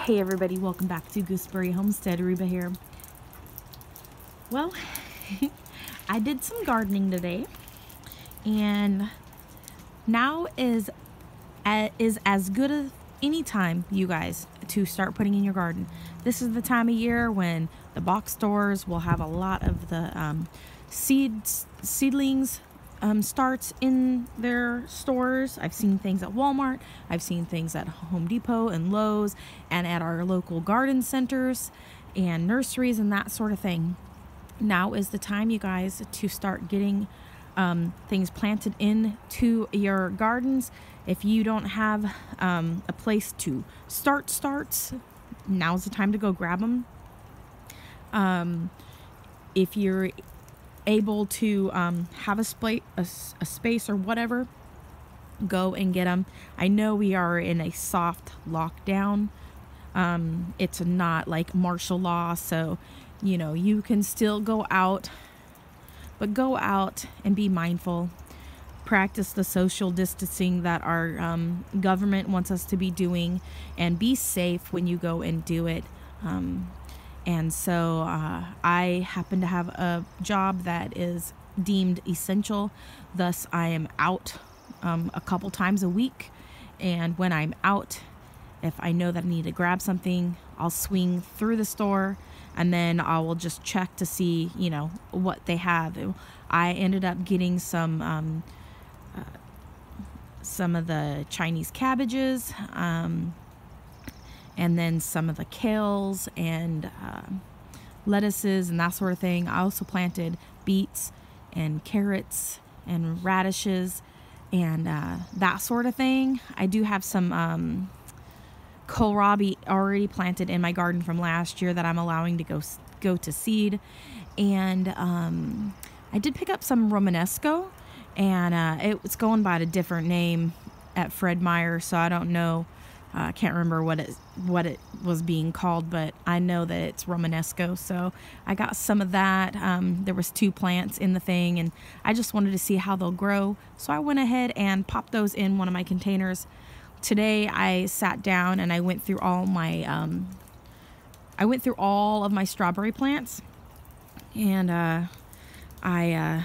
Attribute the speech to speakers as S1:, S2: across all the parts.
S1: Hey everybody, welcome back to Gooseberry Homestead. Reba here. Well, I did some gardening today, and now is as good as any time, you guys, to start putting in your garden. This is the time of year when the box stores will have a lot of the seedlings starts in their stores. I've seen things at Walmart, I've seen things at Home Depot and Lowe's and at our local garden centers and nurseries and that sort of thing. Now is the time, you guys, to start getting things planted into your gardens. If you don't have a place to starts, now's the time to go grab them. If you're able to have a space or whatever, go and get them. I know we are in a soft lockdown. It's not like martial law, so you know you can still go out, but go out and be mindful. Practice the social distancing that our government wants us to be doing, and be safe when you go and do it. And so I happen to have a job that is deemed essential. Thus, I am out a couple times a week. And when I'm out, if I know that I need to grab something, I'll swing through the store, and then I will just check to see, you know, what they have. I ended up getting some of the Chinese cabbages, and then some of the kales and lettuces and that sort of thing. I also planted beets and carrots and radishes and that sort of thing. I do have some kohlrabi already planted in my garden from last year that I'm allowing to go to seed. And I did pick up some Romanesco, and it's going by a different name at Fred Meyer, so I don't know. I can't remember what it was being called, but I know that it's Romanesco. So I got some of that. There was 2 plants in the thing, and I just wanted to see how they'll grow. So I went ahead and popped those in one of my containers. Today I sat down and I went through all of my strawberry plants, and I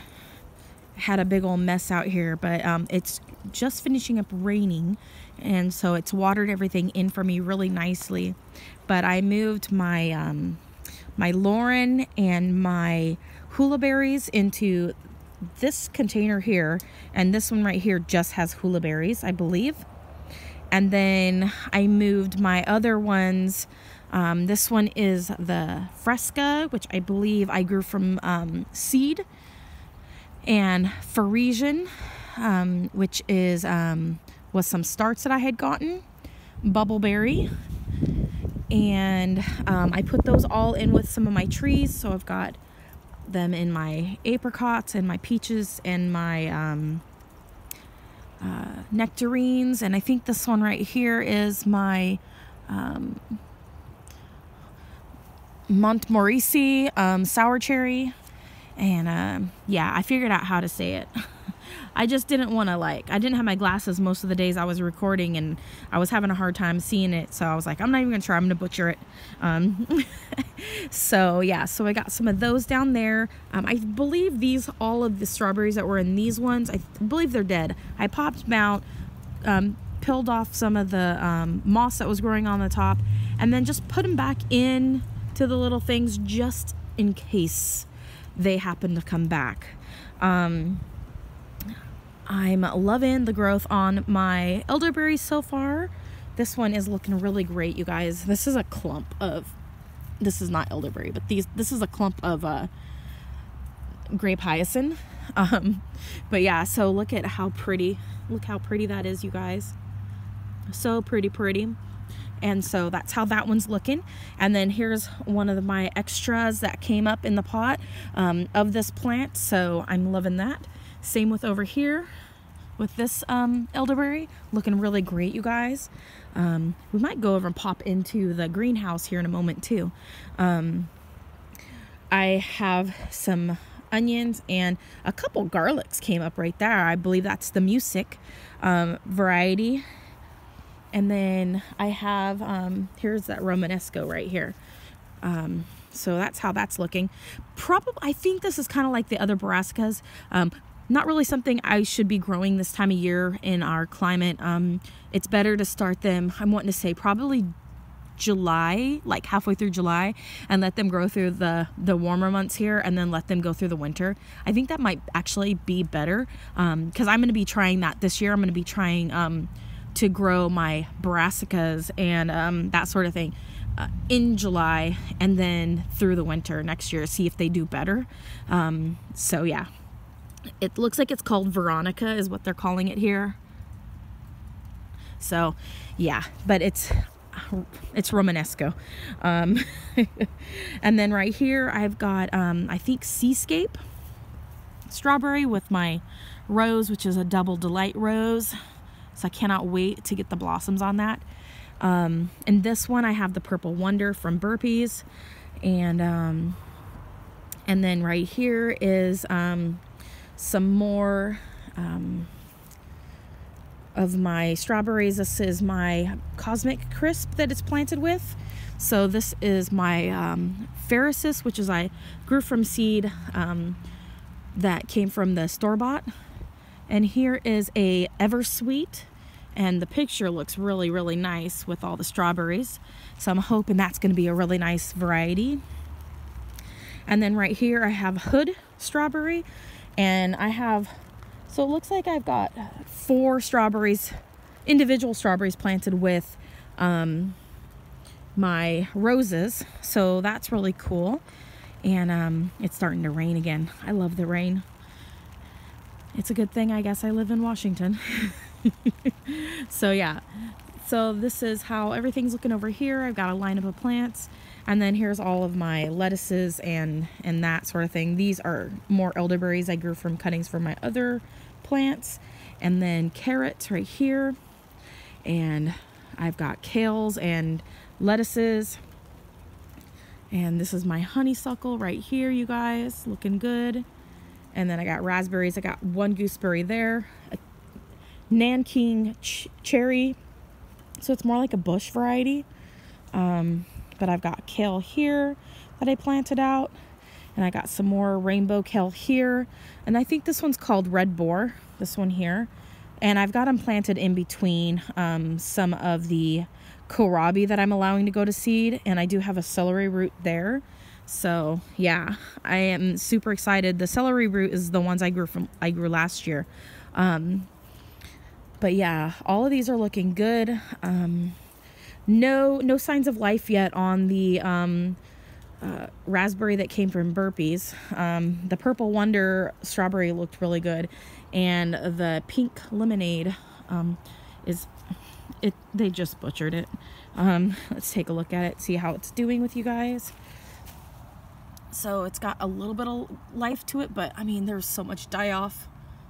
S1: had a big old mess out here, but it's just finishing up raining, and so it's watered everything in for me really nicely. But I moved my my Lauren and my hula berries into this container here, and this one right here just has hula berries, I believe. And then I moved my other ones. This one is the Fresca, which I believe I grew from seed, and Parisian, which is was some starts that I had gotten, Bubbleberry, and I put those all in with some of my trees. So I've got them in my apricots and my peaches and my nectarines, and I think this one right here is my Montmorency sour cherry. And yeah, I figured out how to say it. I just didn't want to, I didn't have my glasses most of the days I was recording, and I was having a hard time seeing it, so I was like, I'm not even gonna try, I'm gonna butcher it. So yeah, so I got some of those down there. I believe all of the strawberries that were in these ones, I believe they're dead. I popped them out, peeled off some of the moss that was growing on the top, and then just put them back in to the little things just in case they happen to come back. I'm loving the growth on my elderberries so far. This one is looking really great, you guys. This is a clump of, this is not elderberry, but this is a clump of grape hyacinth. But yeah, so look how pretty that is, you guys. So pretty. And so that's how that one's looking. And then here's one of my extras that came up in the pot of this plant, so I'm loving that. Same with over here with this elderberry, looking really great, you guys. We might go over and pop into the greenhouse here in a moment too. I have some onions and a couple garlics came up right there. I believe that's the Music variety. And then I have, here's that Romanesco right here. So that's how that's looking. Probably, I think this is kind of like the other brassicas. Not really something I should be growing this time of year in our climate. It's better to start them, I'm wanting to say probably July, like halfway through July, and let them grow through the warmer months here, and then let them go through the winter. I think that might actually be better, because I'm going to be trying that this year. I'm going to be trying to grow my brassicas and that sort of thing in July, and then through the winter next year, see if they do better. So yeah, it looks like it's called Veronica is what they're calling it here. So yeah, but it's Romanesco. And then right here I've got I think Seascape strawberry with my rose, which is a double delight rose. So I cannot wait to get the blossoms on that. And this one I have the Purple Wonder from Burpees. And then right here is some more of my strawberries. This is my Cosmic Crisp that it's planted with. So this is my Pharisis, which is I grew from seed that came from the store-bought. And here is a Eversweet, and the picture looks really, really nice with all the strawberries. So I'm hoping that's going to be a really nice variety. And then right here I have Hood Strawberry, and I have, so it looks like I've got 4 strawberries, individual strawberries planted with my roses. So that's really cool. And it's starting to rain again. I love the rain. It's a good thing, I guess, I live in Washington. So yeah, so this is how everything's looking over here. I've got a lineup of plants, and then here's all of my lettuces and that sort of thing. These are more elderberries I grew from cuttings from my other plants. And then carrots right here, and I've got kales and lettuces. And this is my honeysuckle right here, you guys, looking good. And then I got raspberries. I got 1 gooseberry there, a Nanking cherry, so it's more like a bush variety. But I've got kale here that I planted out, and I got some more rainbow kale here, and I think this one's called Red Boar, this one here. And I've got them planted in between some of the kohlrabi that I'm allowing to go to seed, and I do have a celery root there. So yeah, I am super excited. The celery root is the ones I grew last year. But yeah, all of these are looking good. No signs of life yet on the raspberry that came from Burpees. The Purple Wonder strawberry looked really good, and the pink lemonade they just butchered it. Let's take a look at it, see how it's doing with you guys. So it's got a little bit of life to it, but I mean, there's so much die-off,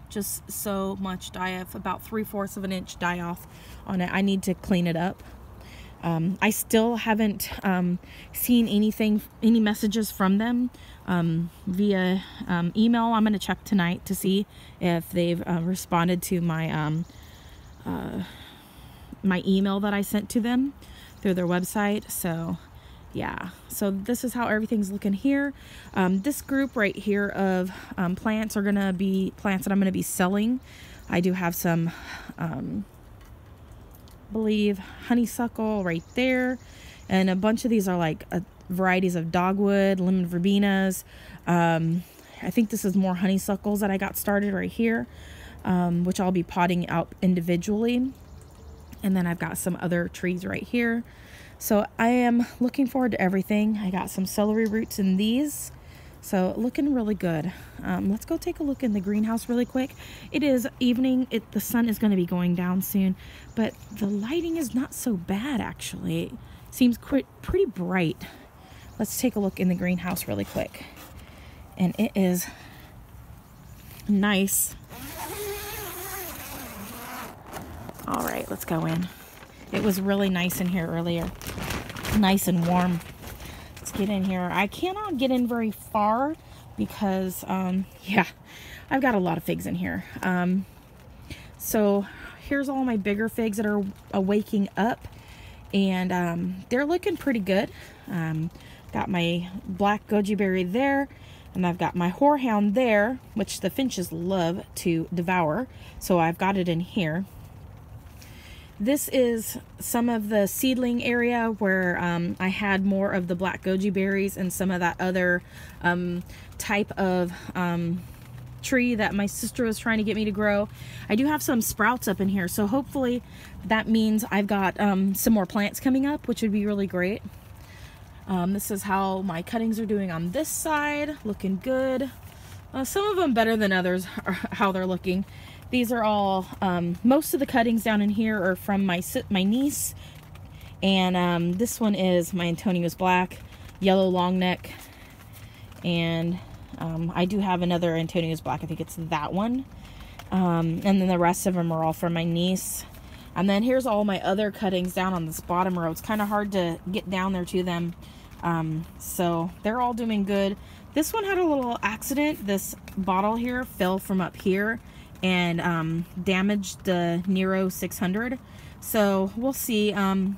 S1: just so much die-off, about 3/4 of an inch die-off on it. I need to clean it up. I still haven't seen any messages from them via email. I'm going to check tonight to see if they've responded to my my email that I sent to them through their website. So yeah, so this is how everything's looking here. This group right here of plants are gonna be plants that I'm gonna be selling. I do have some believe honeysuckle right there, and a bunch of these are like varieties of dogwood, lemon verbenas. I think this is more honeysuckles that I got started right here, which I'll be potting out individually. And then I've got some other trees right here. So I am looking forward to everything. I got some celery roots in these, so looking really good. Let's go take a look in the greenhouse really quick. It is evening. The sun is going to be going down soon, but the lighting is not so bad actually. It seems pretty bright. Let's take a look in the greenhouse really quick. And it is nice. All right, let's go in. It was really nice in here earlier. Nice and warm. Let's get in here. I cannot get in very far because, yeah, I've got a lot of figs in here. So here's all my bigger figs that are waking up, and they're looking pretty good. Got my black goji berry there, and I've got my horehound there, which the finches love to devour, so I've got it in here. This is some of the seedling area where I had more of the black goji berries and some of that other type of tree that my sister was trying to get me to grow. I do have some sprouts up in here, so hopefully that means I've got some more plants coming up, which would be really great. This is how my cuttings are doing on this side, looking good. Some of them better than others are how they're looking. These are all, most of the cuttings down in here are from my niece. And this one is my Antonia's Black, yellow long neck. And I do have another Antonia's Black, I think it's that one. And then the rest of them are all from my niece. And then here's all my other cuttings down on this bottom row. It's kind of hard to get down there to them. So they're all doing good. This one had a little accident. This bottle here fell from up here and damaged the Nero 600. So we'll see. The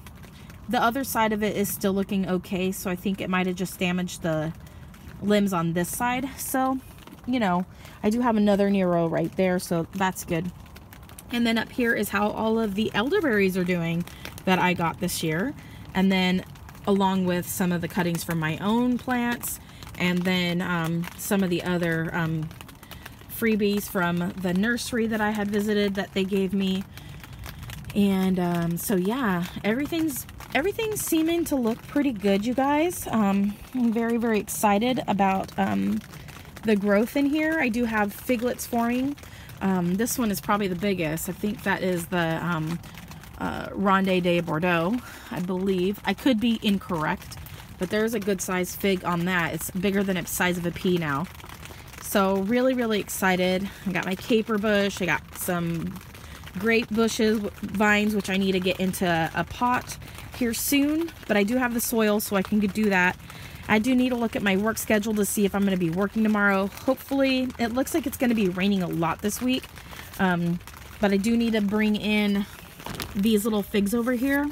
S1: other side of it is still looking okay, so I think it might have just damaged the limbs on this side. So, you know, I do have another Nero right there, so that's good. And then up here is how all of the elderberries are doing that I got this year. And then along with some of the cuttings from my own plants, and then some of the other freebies from the nursery that I had visited that they gave me. And so yeah, everything's seeming to look pretty good, you guys. I'm very, very excited about the growth in here. I do have figlets forming. This one is probably the biggest. I think that is the Ronde de Bordeaux, I believe. I could be incorrect, but there's a good sized fig on that. It's bigger than its size of a pea now. So really, really excited. I got my caper bush. I got some grape bushes, vines, which I need to get into a pot here soon, but I do have the soil, so I can do that. I do need to look at my work schedule to see if I'm going to be working tomorrow. Hopefully, it looks like it's going to be raining a lot this week, but I do need to bring in these little figs over here.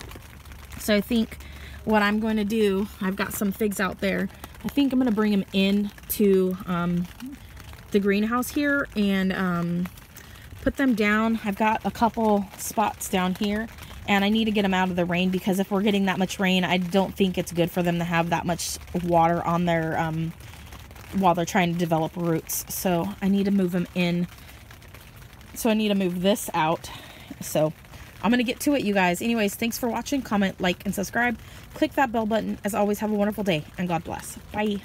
S1: So I think what I'm going to do, I've got some figs out there. I think I'm going to bring them in to the greenhouse here and put them down. I've got a couple spots down here, and I need to get them out of the rain, because if we're getting that much rain, I don't think it's good for them to have that much water on their while they're trying to develop roots. So I need to move them in. So I need to move this out. So I'm going to get to it, you guys. Anyways, thanks for watching. Comment, like, and subscribe. Click that bell button. As always, have a wonderful day, and God bless. Bye.